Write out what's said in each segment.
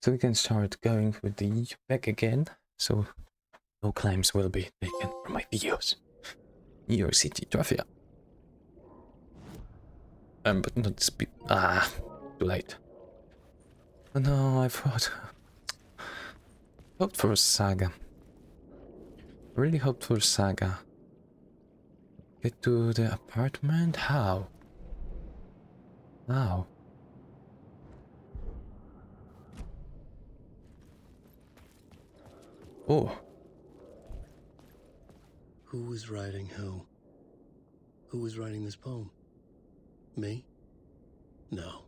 So we can start going with the back again. So no claims will be taken from my videos. New York City traffic. But not the speed. Too late. Oh no, I thought. Hoped for a saga. Really hoped for a saga. Get to the apartment? How? How? Oh. Who was writing who? Who was writing this poem? Me? No.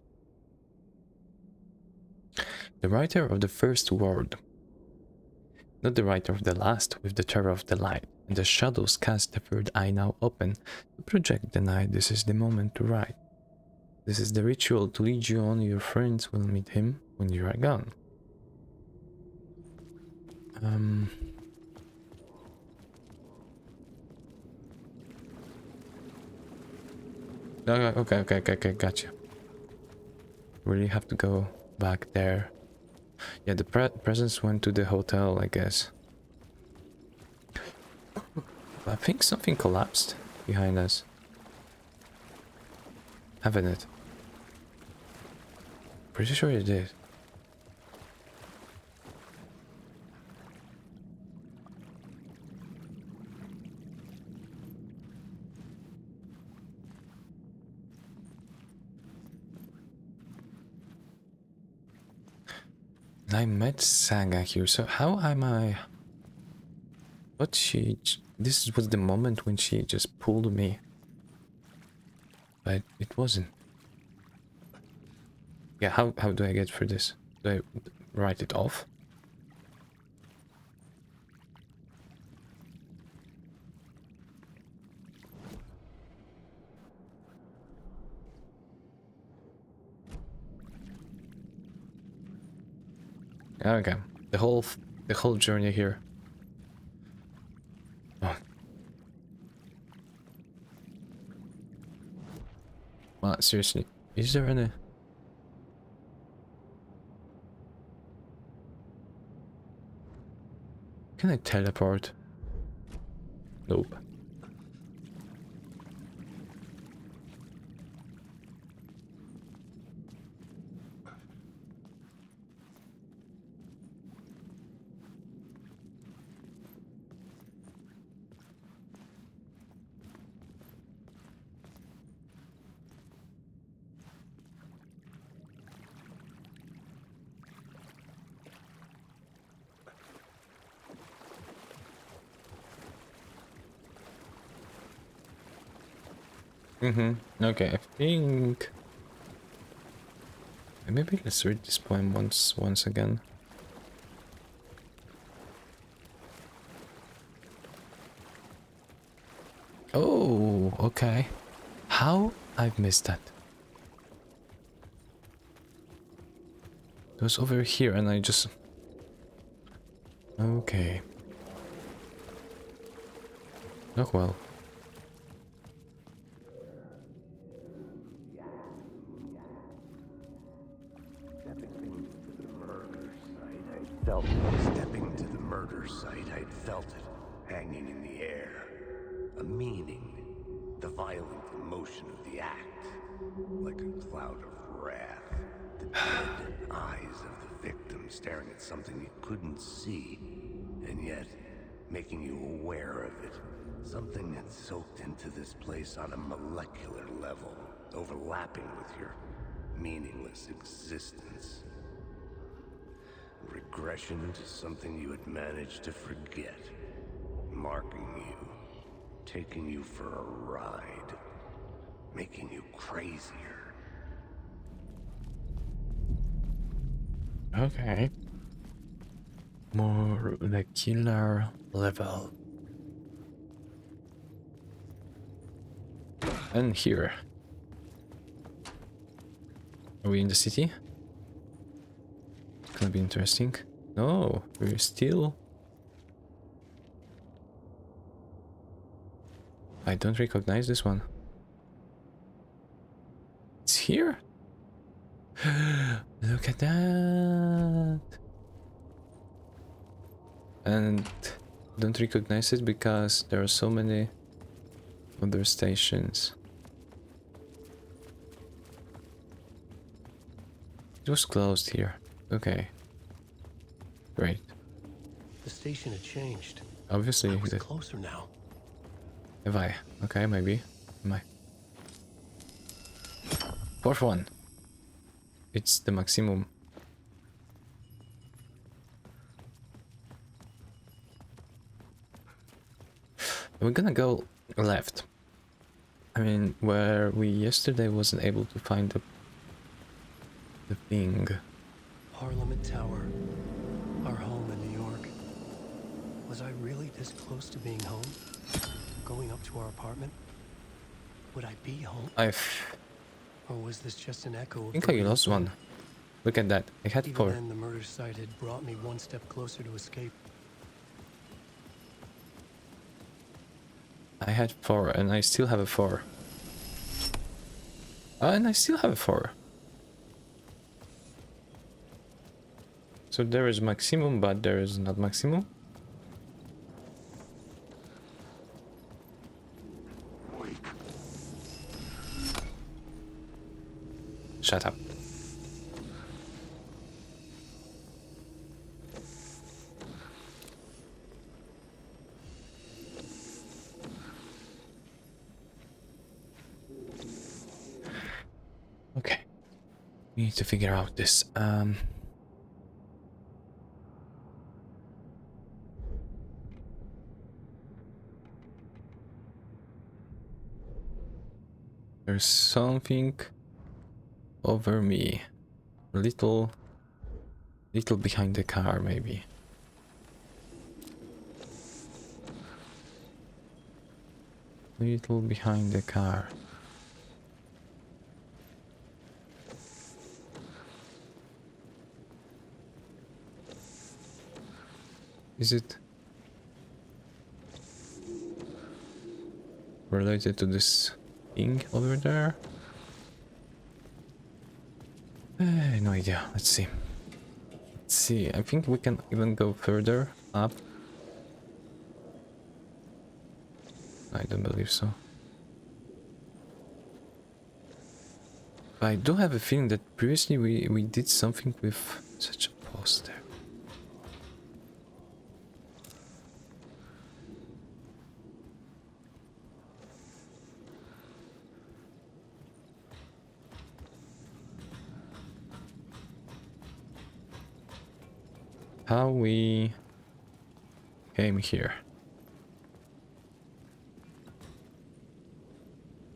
The writer of the first word. Not the writer of the last, with the terror of the light. And the shadows cast the third eye now open. To project the night, this is the moment to write. This is the ritual to lead you on. Your friends will meet him when you are gone. Okay, gotcha. Really have to go back there. Yeah, the presence went to the hotel, I guess. I think something collapsed behind us. Haven't it? Pretty sure it did. I met Saga here, so how am I... What she... This was the moment when she just pulled me. But it wasn't. Yeah, how do I get through this? Do I write it off? Okay, the whole journey here. Oh. Well, seriously, is there any... Can I teleport? Nope. Okay, I think... Maybe let's read this poem once again. Oh, okay. How I've missed that. It was over here and I just... Okay. Oh well. Stepping to the murder site, I'd felt it, hanging in the air. A meaning, the violent emotion of the act, like a cloud of wrath. The dead eyes of the victim staring at something you couldn't see, and yet making you aware of it. Something that soaked into this place on a molecular level, overlapping with your meaningless existence. Regression to something you had managed to forget. Marking you. Taking you for a ride. Making you crazier. Okay. More molecular level. And here. Are we in the city? It's gonna be interesting. No, we're still... I don't recognize this one. It's here? Look at that! and don't recognize it because there are so many other stations. It was closed here. Okay. Great. The station had changed. Obviously, I was closer now. have I? Okay, maybe. Am I? Fourth one. It's the maximum. We're gonna go left. I mean, where we yesterday wasn't able to find the thing. Parliament Tower. Our home in New York. Was I really this close to being home? Going up to our apartment? Would I be home? I Or was this just an echo of think the I real lost thing? one. Look at that. I had Even 4. then, the murder site had brought me one step closer to escape. I had 4 and I still have a 4. And I still have a 4. So there is maximum, but there is not maximum. Shut up. Okay. We need to figure out this. There's something over me. Little behind the car, maybe. Little behind the car. Is it related to this thing over there? No idea. Let's see. Let's see. I think we can even go further up. I don't believe so. But I do have a feeling that previously we did something with such a poster. How we came here.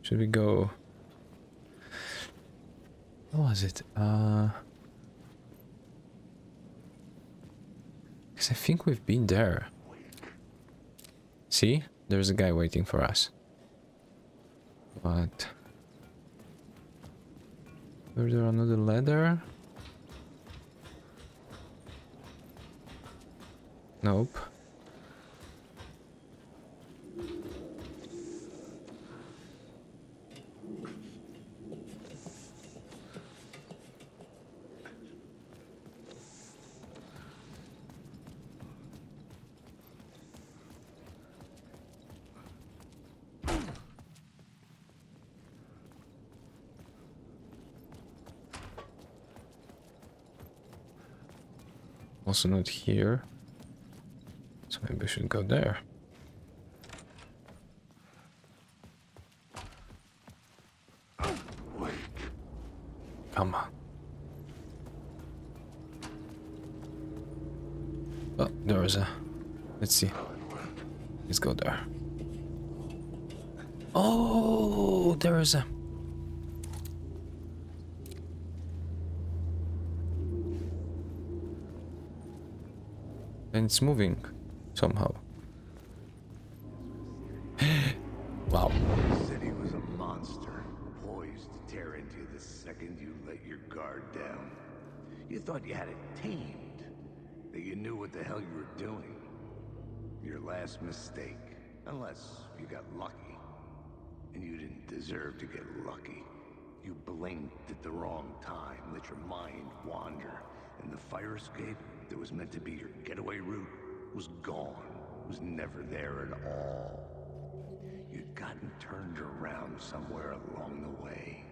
Should we go? What was it? Because I think we've been there. See? There's a guy waiting for us. But is there another ladder? Nope. Also not here. So maybe we should go there. Come on. Oh, there is a... Let's see. Let's go there. Oh, there is a... And it's moving somehow. Wow. The city was a monster, poised to tear into you the second you let your guard down. You thought you had it tamed, that you knew what the hell you were doing. Your last mistake, unless you got lucky. And you didn't deserve to get lucky. You blinked at the wrong time, let your mind wander, and the fire escape that was meant to be your getaway route was gone, was never there at all. You'd gotten turned around somewhere along the way.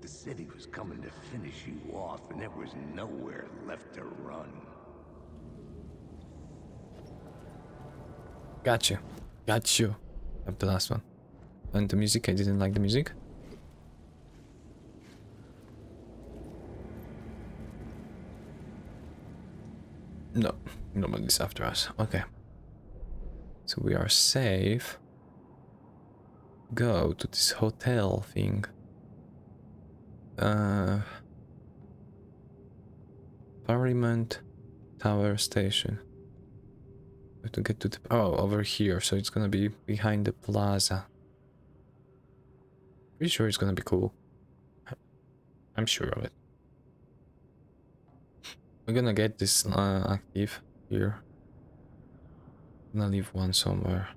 The city was coming to finish you off, and there was nowhere left to run. Got you. Got you. Of the last one. And the music, I didn't like the music. No, nobody's after us. Okay. So we are safe. Go to this hotel thing. Parliament Tower Station. We have to get to the... Oh, over here. So it's gonna be behind the plaza. Pretty sure it's gonna be cool. I'm sure of it. We're gonna get this active here. I'm gonna leave one somewhere.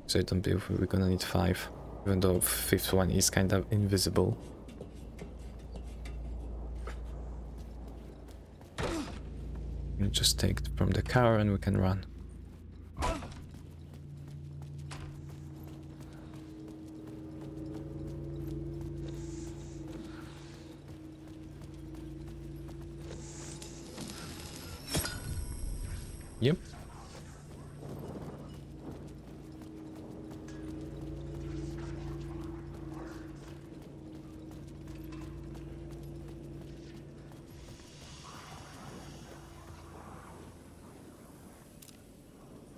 So I don't believe we're gonna need 5. Even though 5th one is kind of invisible. We'll just take it from the car and we can run. Yep.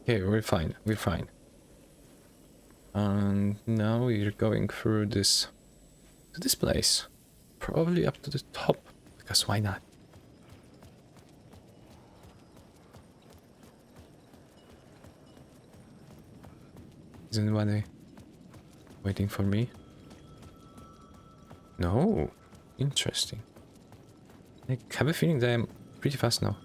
Okay, we're fine, we're fine. And now we're going through this to this place. Probably up to the top, because why not? Is anybody waiting for me? No. Interesting. I have a feeling that I'm pretty fast now.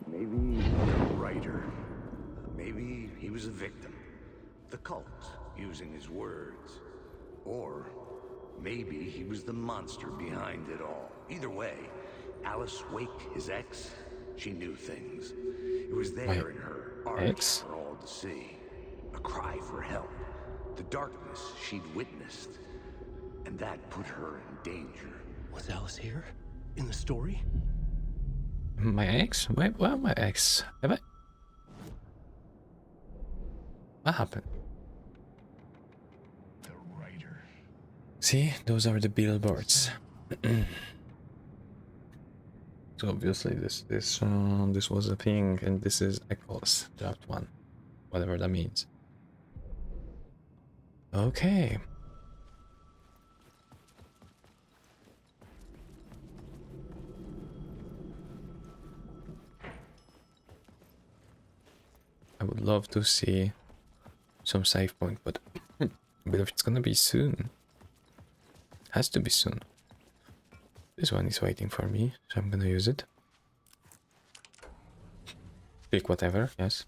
Maybe a writer. Maybe he was a victim. The cult, using his words. Or maybe he was the monster behind it all. Either way, Alice Wake, his ex, she knew things. It was there in her art ex? for all to see. A cry for help. The darkness she'd witnessed. And that put her in danger. Was Alice here? In the story? My ex? Wait, well, my ex. Have I? What happened? The writer. See, those are the billboards. So obviously this was a thing, and this is Echoes Draft 1, whatever that means. Okay. I would love to see some save point, but I believe it's gonna be soon. Has to be soon. This one is waiting for me, so I'm gonna use it. Pick whatever, yes.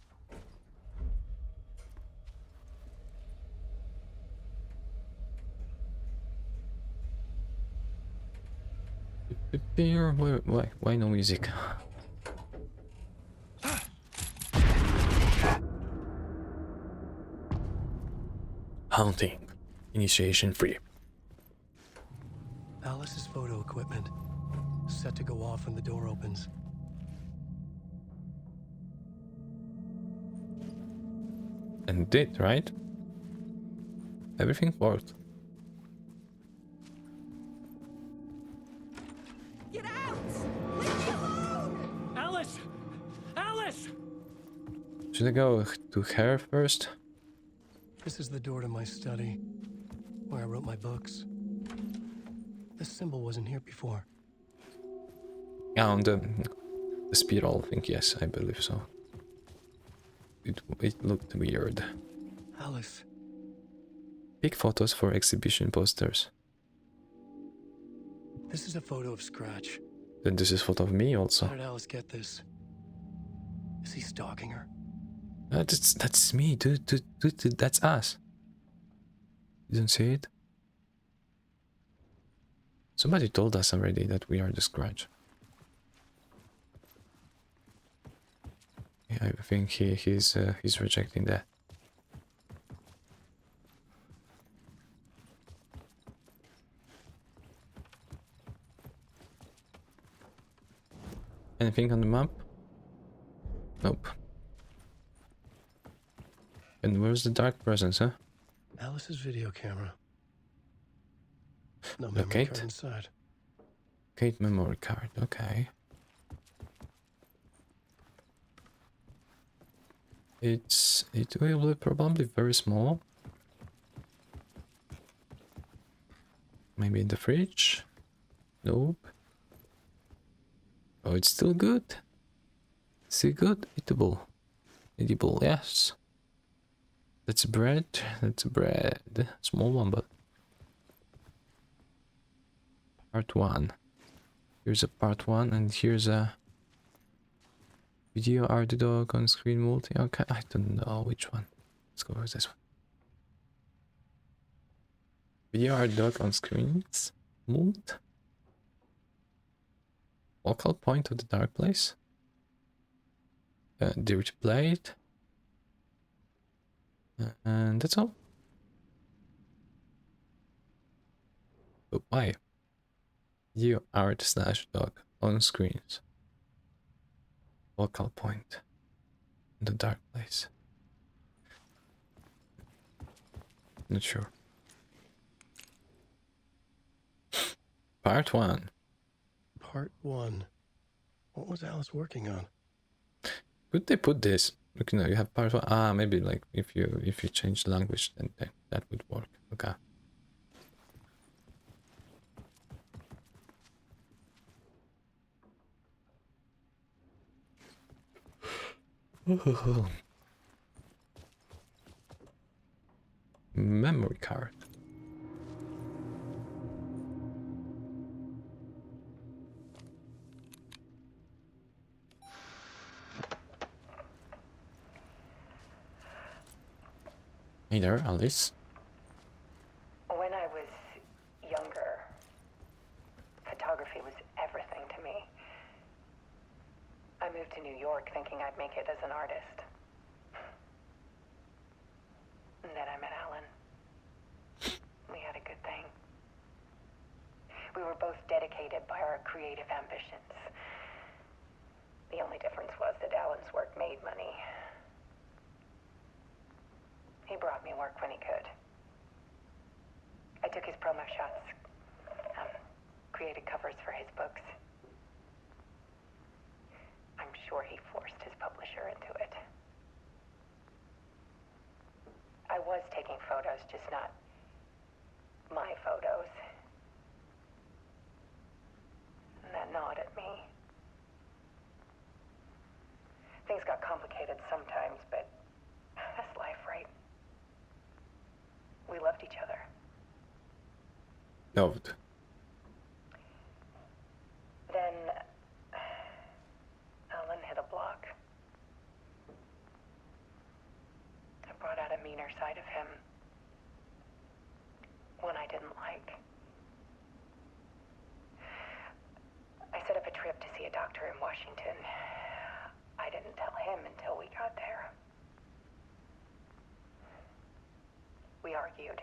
Why no music? Haunting. Initiation free. Alice's photo equipment. Set to go off when the door opens. And it did, right? Everything worked. Get out! Leave me alone! Alice! Alice! Should I go to her first? This is the door to my study, where I wrote my books. This symbol wasn't here before. Yeah, on the spiral thing, yes, I believe so. It looked weird. Alice. Pick photos for exhibition posters. This is a photo of Scratch. Then this is photo of me also. How did Alice get this? Is he stalking her? That's me, dude, that's us. You don't see it? Somebody told us already that we are the Scratch. Yeah, I think he's rejecting that. Anything on the map? Nope. And where's the dark presence, huh? Alice's video camera. No memory Locate. card inside. Locate memory card, okay. It will be probably very small. Maybe in the fridge? Nope. Oh, it's still good. Still good? Eatable. Edible, yes. That's bread. That's bread. Small one, but part 1. Here's a part 1, and here's a video art dog on screen multi. Okay, I don't know which one. Let's go with this one. Video art dog on screens. Mult. Focal point of the dark place. Dirty plate. And that's all. But why? Video art slash dog on screens. Focal point. The dark place. Not sure. Part 1. Part 1. What was Alice working on? Could they put this? Look, you know, you have part 1. Ah, maybe like if you change the language, then that would work. Okay. Memory card. Hey there, Alice. When I was younger, photography was everything to me. I moved to New York thinking I'd make it as an artist. And then I met Alan. We had a good thing. We were both dedicated by our creative ambitions. The only difference was that Alan's work made money. He brought me work when he could. I took his promo shots, created covers for his books. I'm sure he forced his publisher into it. I was taking photos, just not my photos. And that gnawed at me. Things got complicated sometimes, but that's life, right? We loved each other. Loved. Then Alan hit a block. I brought out a meaner side of him. One I didn't like. I set up a trip to see a doctor in Washington. I didn't tell him until we got there. We argued.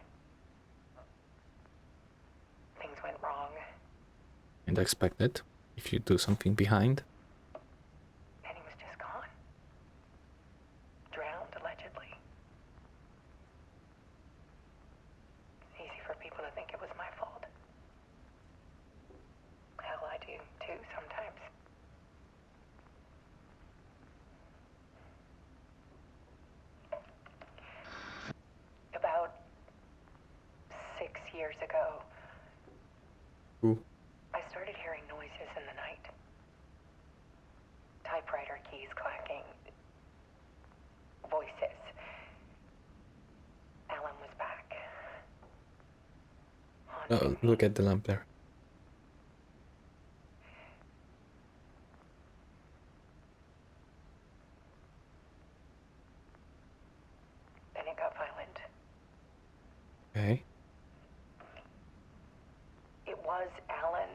Things went wrong. And expected if you do something behind. And he was just gone. Drowned, allegedly. It's easy for people to think it was my fault. Hell, I do too sometimes. About 6 years ago, Ooh. I started hearing noises in the night. Typewriter keys clacking. Voices. Alan was back. Oh, look at the lamp there. Okay. It was Alan.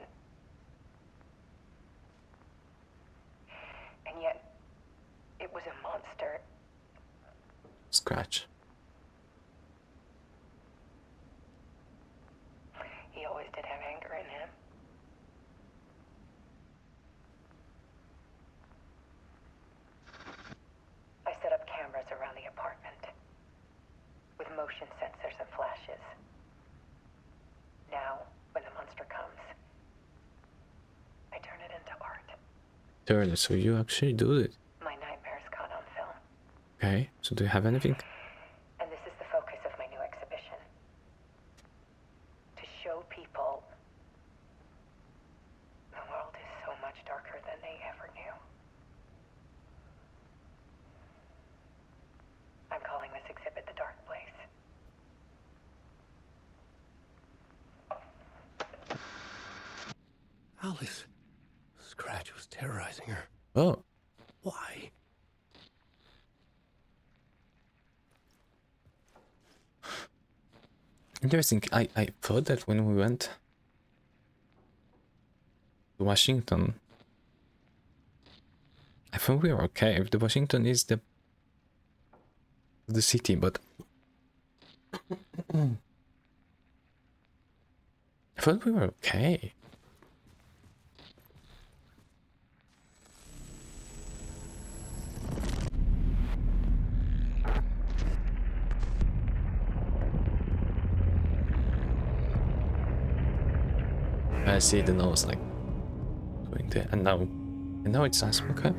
And yet, it was a monster. Scratch. He always did have anger in him. I set up cameras around the apartment with motion sensors and flashes. Now, when the monster comes, I turn it into art. Turn it, so you actually do it. My nightmares caught on film. Okay, so do you have anything? And this is the focus of my new exhibition. To show people the world is so much darker than they ever knew. I'm calling this exhibit The Dark Place. Alice. Scratch was terrorizing her. Oh, Why? interesting. I thought that when we went to Washington, I thought we were okay. If the Washington is the city, but I thought we were okay. I see the nose like going there, and now it's us. Okay.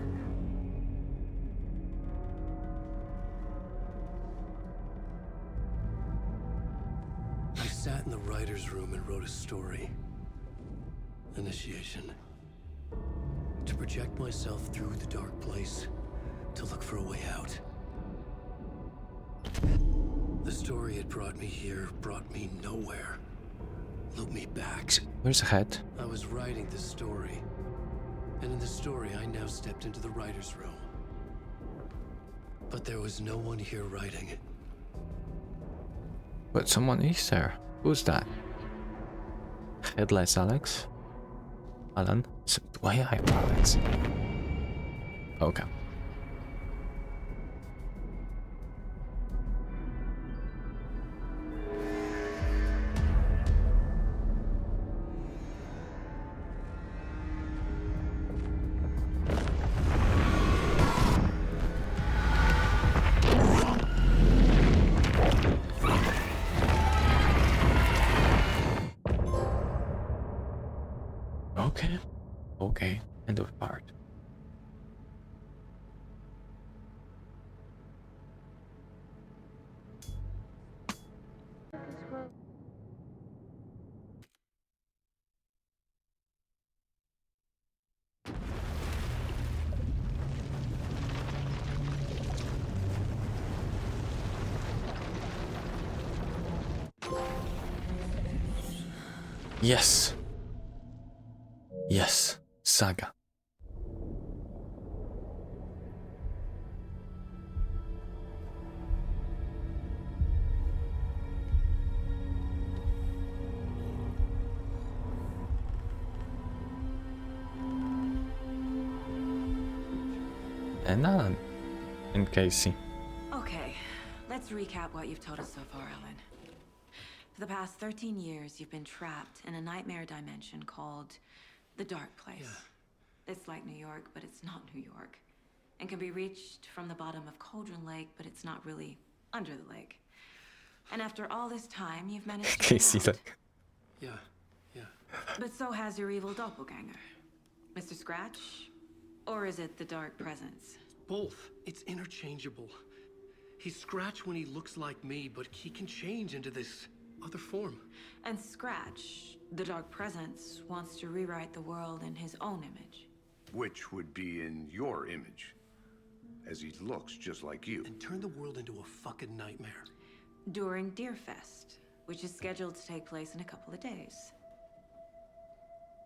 I sat in the writer's room and wrote a story. Initiation. To project myself through the dark place, to look for a way out. The story had brought me here, brought me nowhere. Loop me back. Where's the head? I was writing this story. And in the story, I now stepped into the writer's room. But there was no one here writing. But someone is there. Who's that? Headless Alex? Alan? Why I have Alex? Okay. Okay, end of part. Yes. Yes. Saga. And Alan. And Casey. Okay, let's recap what you've told us so far, Ellen. For the past 13 years, you've been trapped in a nightmare dimension called the Dark Place. Yeah. It's like New York, but it's not New York. And can be reached from the bottom of Cauldron Lake, but it's not really under the lake. And after all this time, you've managed to Casey, get out. like. Yeah. But so has your evil doppelganger. Mr. Scratch? Or is it the Dark Presence? Both. It's interchangeable. He's Scratch when he looks like me, but he can change into this other form. And Scratch, the Dark Presence, wants to rewrite the world in his own image. Which would be in your image, as he looks just like you. And turn the world into a fucking nightmare. During Deerfest, which is scheduled to take place in a couple of days.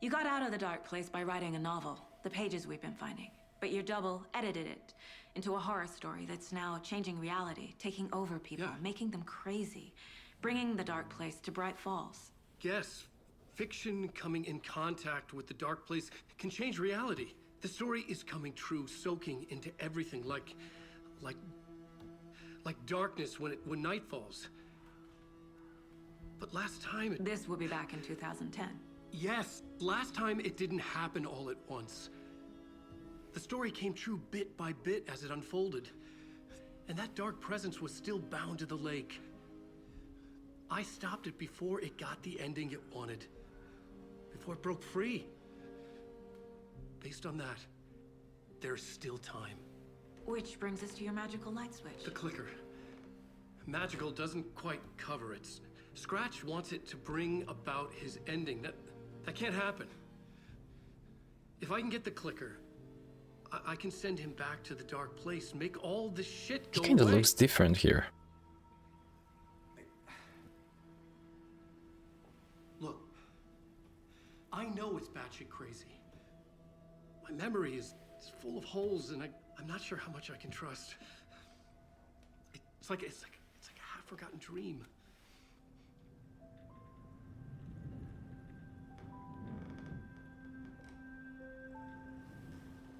You got out of the Dark Place by writing a novel, the pages we've been finding. But your double edited it into a horror story that's now changing reality, taking over people, Yeah. making them crazy, bringing the Dark Place to Bright Falls. Yes, fiction coming in contact with the dark place can change reality. The story is coming true, soaking into everything like darkness when night falls. But last time This will be back in 2010. yes, last time it didn't happen all at once. The story came true bit by bit as it unfolded. And that dark presence was still bound to the lake. I stopped it before it got the ending it wanted. Before it broke free. Based on that, there's still time. Which brings us to your magical light switch. The clicker. Magical doesn't quite cover it. Scratch wants it to bring about his ending. That can't happen. If I can get the clicker, I can send him back to the dark place, make all this shit He go kind of away. looks different here. Look, I know it's batshit crazy. My memory is full of holes, and I'm not sure how much I can trust. It's like a half-forgotten dream.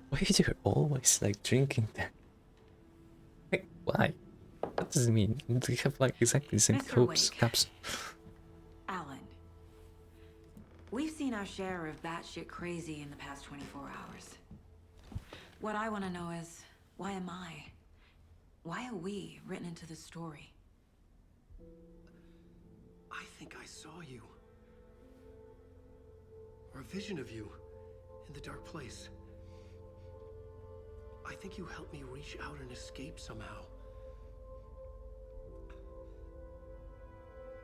Why are you always like drinking that? Like, why? What does it mean? They have like exactly the same Mr. caps. Alan, we've seen our share of batshit crazy in the past 24 hours. What I want to know is, why am I? Why are we written into the story? I think I saw you. Or a vision of you in the dark place. I think you helped me reach out and escape somehow.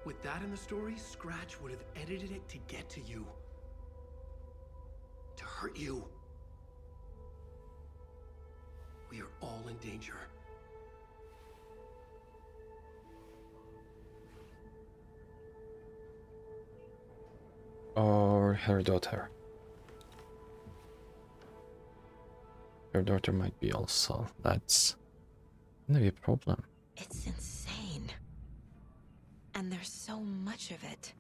With that in the story, Scratch would have edited it to get to you. To hurt you. We are all in danger. Or her daughter. Her daughter might be also. That's gonna be a problem. It's insane. And there's so much of it.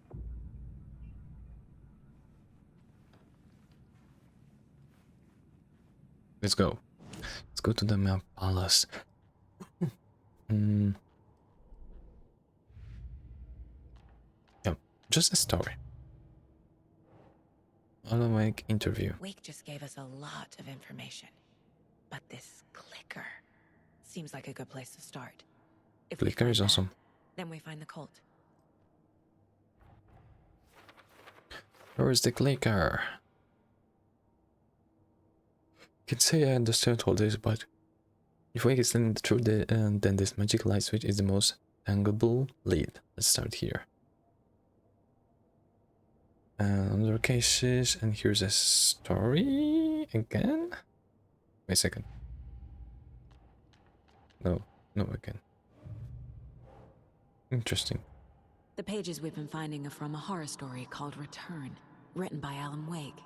Let's go. Let's go to the Mount Palace. Yeah, just a story. Alan Wake interview. Wake just gave us a lot of information. But this clicker seems like a good place to start. If we Clicker find is that, awesome. then we find the cult. Where is the clicker? I can say I understand all this, but if Wake is telling the truth, then this magic light switch is the most tangible lead. Let's start here. Other cases, and here's a story again. Wait a second. No again. Interesting. The pages we've been finding are from a horror story called Return, written by Alan Wake.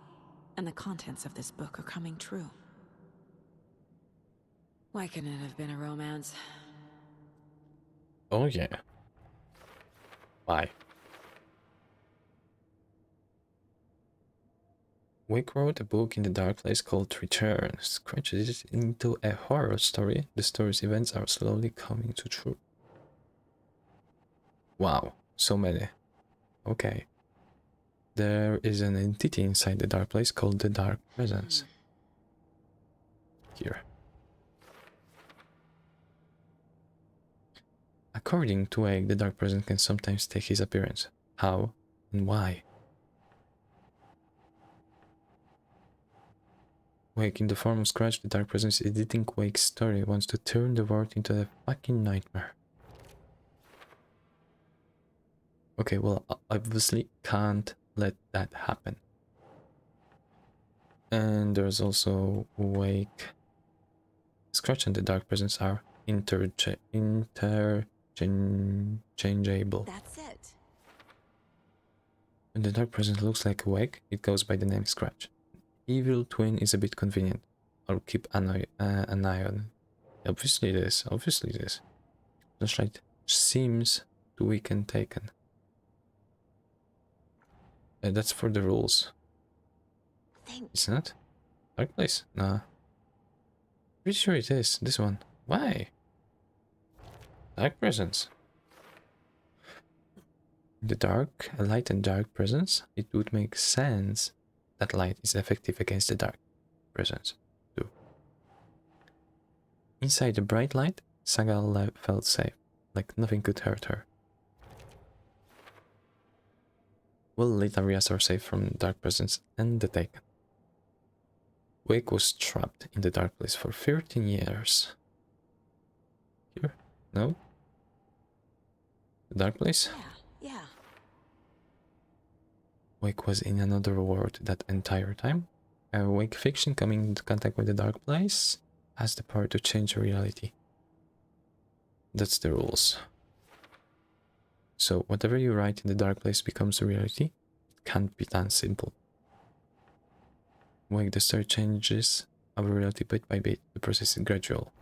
And the contents of this book are coming true. Why couldn't it have been a romance? Oh yeah. Why? Wake wrote a book in the dark place called Return. Scratches it into a horror story. The story's events are slowly coming to true. Wow, so many. Okay. There is an entity inside the dark place called the Dark Presence. Here. According to Wake, the Dark Presence can sometimes take his appearance. How and why? Wake, in the form of Scratch, the Dark Presence editing Wake's story, wants to turn the world into a fucking nightmare. Okay, well, obviously can't let that happen. And there's also Wake. Scratch and the Dark Presence are interchangeable. That's it. When the Dark Presence looks like Wake, it goes by the name Scratch. Evil twin is a bit convenient. I'll keep an eye on it. Obviously it is. Flashlight seems to weaken taken. That's for the rules. It's not? Dark place? Nah. Pretty sure it is. This one. Why? Dark presence. The dark, a light and dark presence, it would make sense that light is effective against the dark presence too. Inside the bright light, Saga felt safe, like nothing could hurt her. Well-lit areas are safe from dark presence and the taken. Wake was trapped in the dark place for 13 years. Here? No? The dark place? Yeah. Wake was in another world that entire time. Wake fiction coming into contact with the dark place has the power to change reality. That's the rules. So whatever you write in the dark place becomes a reality. It can't be done simple. Wake the story changes our reality bit by bit. The process is gradual.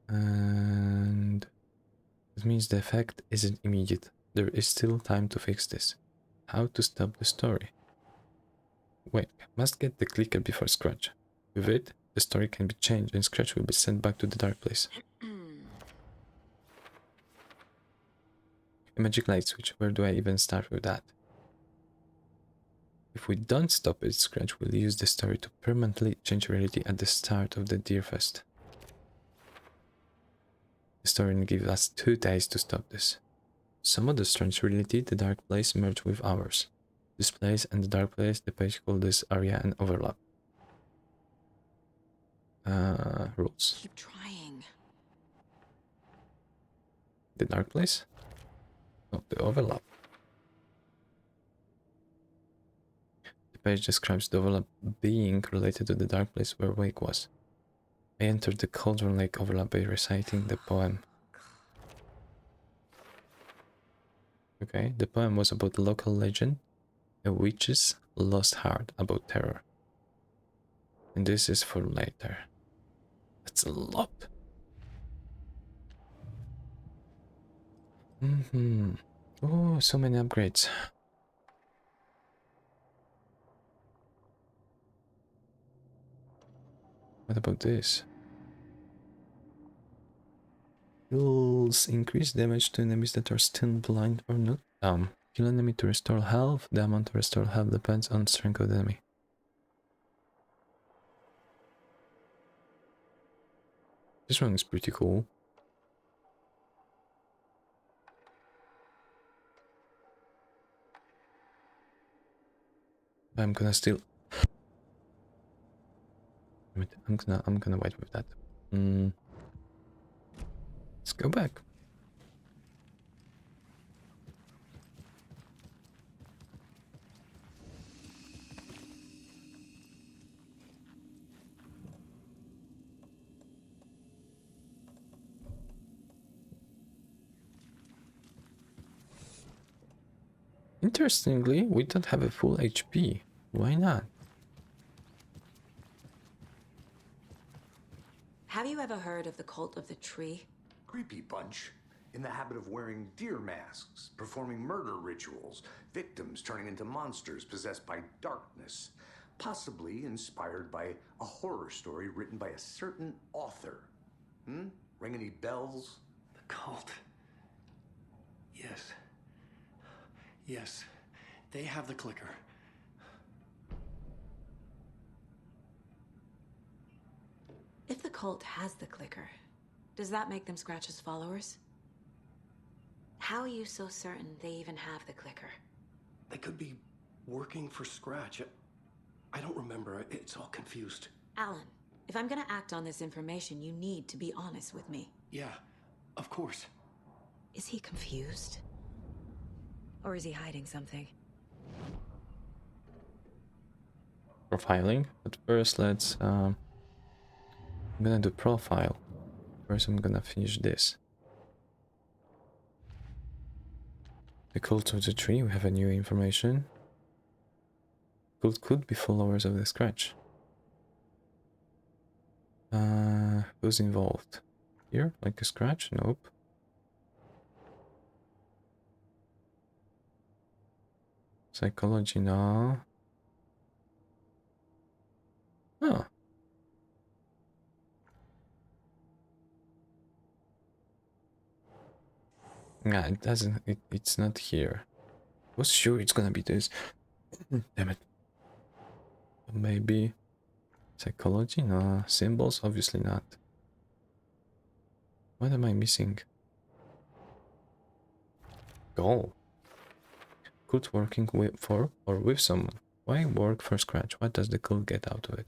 And that means the effect isn't immediate. There is still time to fix this. How to stop the story? Wake must get the clicker before Scratch. With it, the story can be changed and Scratch will be sent back to the dark place. A magic light switch. Where do I even start with that? If we don't stop it, Scratch will use the story to permanently change reality at the start of the Deerfest. The story will give us 2 days to stop this. Some of the strange reality, the dark place, merge with ours. This place and the dark place, the page called this area and overlap. Rules. Keep trying. The dark place? No, the overlap. The page describes the overlap being related to the dark place where Wake was. I entered the Cauldron Lake overlap by reciting the poem. Okay, the poem was about the local legend, a witch's lost heart about terror. And this is for later. That's a lot. Oh, so many upgrades. What about this? Heals increase damage to enemies that are still blind or not. Kill enemy to restore health. The amount to restore health depends on strength of the enemy. This one is pretty cool. I'm gonna still. I'm gonna wait with that. Let's go back. Interestingly, we don't have a full HP. Why not? Have you ever heard of the Cult of the Tree? Creepy bunch. In the habit of wearing deer masks, performing murder rituals, victims turning into monsters possessed by darkness, possibly inspired by a horror story written by a certain author. Ring any bells? The cult. Yes. Yes. They have the clicker. If the cult has the clicker, does that make them Scratch's followers? How are you so certain they even have the clicker? They could be working for Scratch. I don't remember. It's all confused. Alan, if I'm gonna act on this information, you need to be honest with me. Yeah, of course. Is he confused? Or is he hiding something? Profiling. But first, let's. I'm gonna do profile. First, I'm gonna finish this. The Cult of the Tree. We have a new information. Cult could be followers of the Scratch. Who's involved? Here, like a Scratch? Nope. Psychology, no. Oh. Yeah, it doesn't. It's not here. I was sure it's gonna be this. Damn it. Maybe psychology? No. Symbols? Obviously not. What am I missing? Goal. Good working with, for or with someone. Why work for scratch? What does the cult get out of it?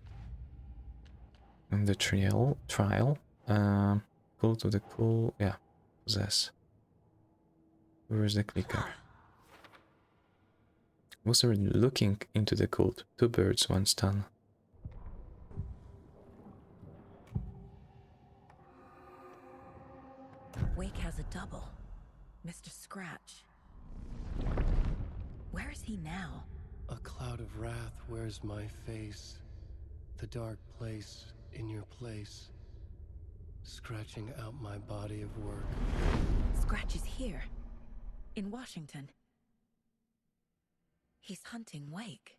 And the trial. Cult of the cool. Yeah. Possess. Where is the clicker? Was already looking into the cult. 2 birds, 1 stone. Wake has a double. Mr. Scratch. Where is he now? A cloud of wrath wears my face. The dark place in your place. Scratching out my body of work. Scratch is here. In Washington. He's hunting Wake.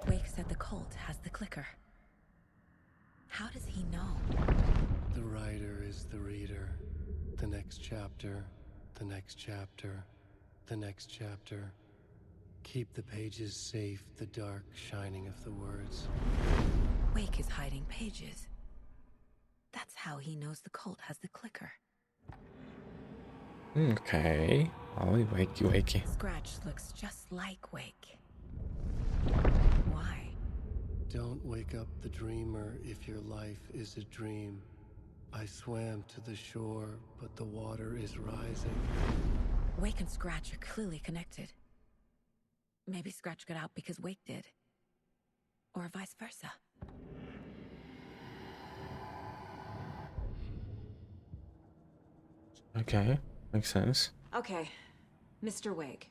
Wake said the cult has the clicker. How does he know? The writer is the reader. The next chapter, the next chapter, the next chapter. Keep the pages safe, the dark shining of the words. Wake is hiding pages. That's how he knows the cult has the clicker. Okay. Oh, wakey. Scratch looks just like Wake. Why? Don't wake up the dreamer if your life is a dream. I swam to the shore, but the water is rising. Wake and Scratch are clearly connected. Maybe Scratch got out because Wake did. Or vice versa. Okay, makes sense. Okay, Mr. Wake.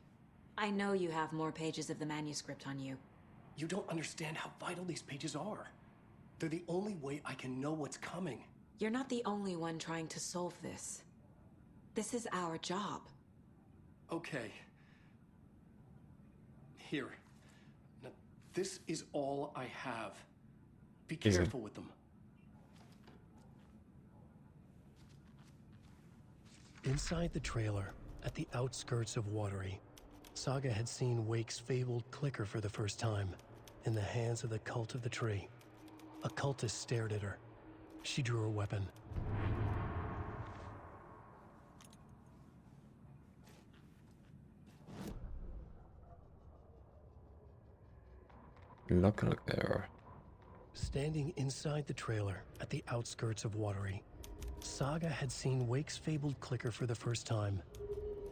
I know you have more pages of the manuscript on you. You don't understand how vital these pages are. They're the only way I can know what's coming. You're not the only one trying to solve this. This is our job. Okay. Here. Now, this is all I have. Be Is it? careful with them. Inside the trailer, at the outskirts of Watery, Saga had seen Wake's fabled clicker for the first time, in the hands of the Cult of the Tree. A cultist stared at her. She drew her weapon. Look there. Standing inside the trailer, at the outskirts of Watery, Saga had seen Wake's fabled clicker for the first time,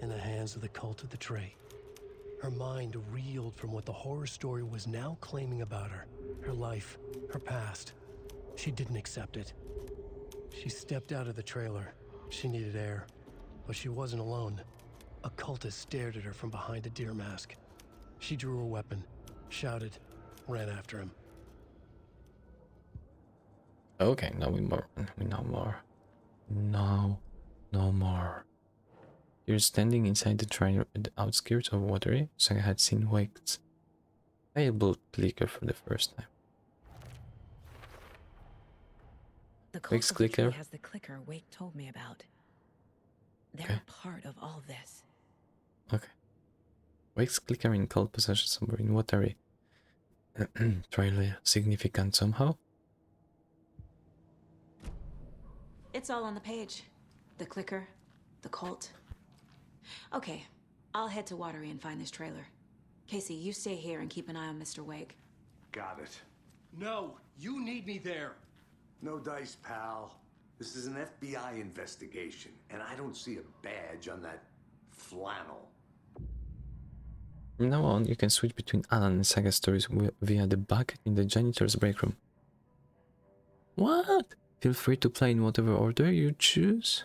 in the hands of the Cult of the Tree. Her mind reeled from what the horror story was now claiming about her. Her life, her past. She didn't accept it. She stepped out of the trailer. She needed air. But she wasn't alone. A cultist stared at her from behind a deer mask. She drew her weapon, shouted, ran after him. Okay, now we know more. No more. You're standing inside the trailer at the outskirts of Watery, so I had seen Wake's fabled clicker for the first time. The cult Wake's of the tree clicker? has the clicker Wake told me about. They're Okay. a part of all this. Okay. Wake's clicker in cold possession somewhere in Watery. Trailer significant somehow? It's all on the page. The clicker, the cult. Okay, I'll head to Watery and find this trailer. Casey, you stay here and keep an eye on Mr. Wake. Got it. No, you need me there. No dice, pal. This is an FBI investigation, and I don't see a badge on that flannel. From now on, you can switch between Alan and Saga stories via the bucket in the janitor's break room. What? Feel free to play in whatever order you choose.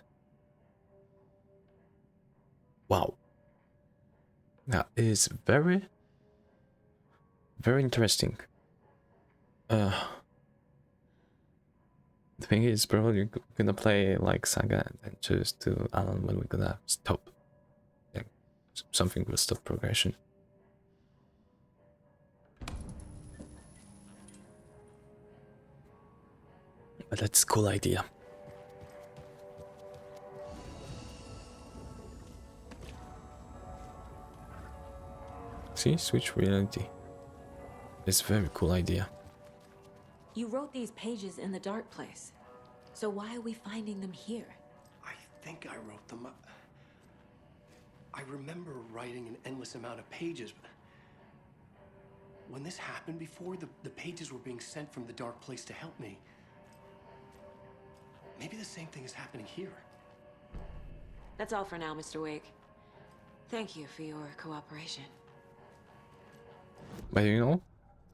Wow. That is very interesting. The thing is, probably gonna play like Saga and choose to Alan when we're gonna stop. Like, something will stop progression. But that's a cool idea. See, switch reality. It's a very cool idea. You wrote these pages in the dark place. So why are we finding them here? I think I wrote them up. I remember writing an endless amount of pages, but when this happened before, the pages were being sent from the dark place to help me. Maybe the same thing is happening here. That's all for now, Mr. Wake. Thank you for your cooperation. But you know,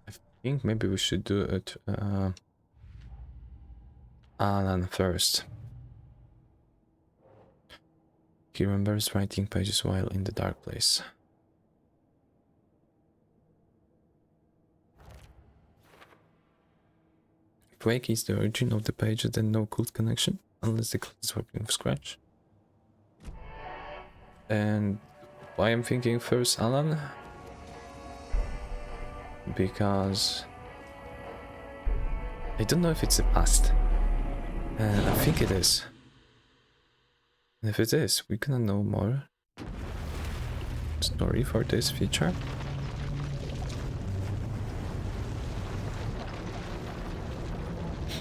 I think maybe we should do it Alan first. He remembers writing pages while in the dark place. If Wake is the origin of the pages, then no cult connection, unless the cult is working from scratch. And why I'm thinking first Alan? Because I don't know if it's the past. And I think it is. And if it is, we're gonna know more story for this feature.